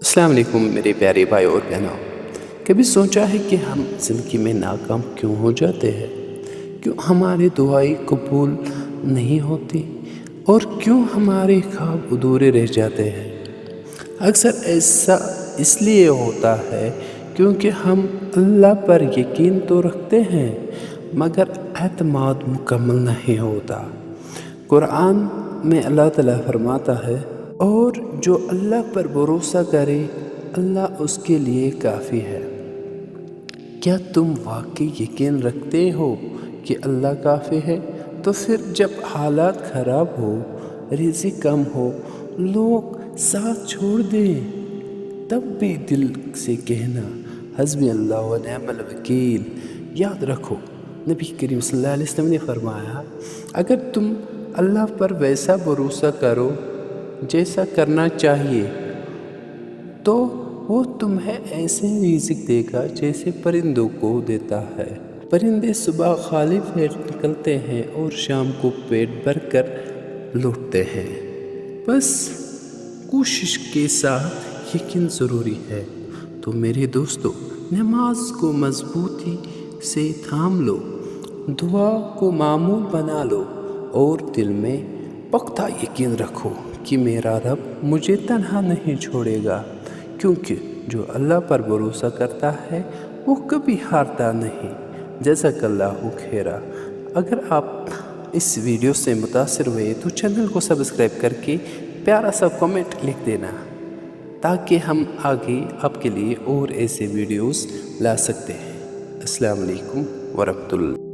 السلام علیکم میرے پیارے بھائی اور بہنوں، کبھی سوچا ہے کہ ہم زندگی میں ناکام کیوں ہو جاتے ہیں؟ کیوں ہماری دعائیں قبول نہیں ہوتی اور کیوں ہمارے خواب ادھورے رہ جاتے ہیں؟ اکثر ایسا اس لیے ہوتا ہے کیونکہ ہم اللہ پر یقین تو رکھتے ہیں مگر اعتماد مکمل نہیں ہوتا۔ قرآن میں اللہ تعالیٰ فرماتا ہے، اور جو اللہ پر بھروسہ کرے اللہ اس کے لیے کافی ہے۔ کیا تم واقعی یقین رکھتے ہو کہ اللہ کافی ہے؟ تو پھر جب حالات خراب ہو، رزق کم ہو، لوگ ساتھ چھوڑ دیں، تب بھی دل سے کہنا حسبی اللہ و نعم الوکیل۔ یاد رکھو، نبی کریم صلی اللہ علیہ وسلم نے فرمایا، اگر تم اللہ پر ویسا بھروسہ کرو جیسا کرنا چاہیے تو وہ تمہیں ایسے رزق دے گا جیسے پرندوں کو دیتا ہے۔ پرندے صبح خالی پیٹ نکلتے ہیں اور شام کو پیٹ بھر کر لوٹتے ہیں۔ بس کوشش کے ساتھ یقین ضروری ہے۔ تو میرے دوستو، نماز کو مضبوطی سے تھام لو، دعا کو معمول بنا لو اور دل میں پختہ یقین رکھو کہ میرا رب مجھے تنہا نہیں چھوڑے گا، کیونکہ جو اللہ پر بھروسہ کرتا ہے وہ کبھی ہارتا نہیں۔ جزاک اللہ خیرا۔ اگر آپ اس ویڈیو سے متاثر ہوئے تو چینل کو سبسکرائب کر کے پیارا سا کمنٹ لکھ دینا، تاکہ ہم آگے آپ کے لیے اور ایسے ویڈیوز لا سکتے ہیں۔ السلام علیکم ورحمۃ اللہ۔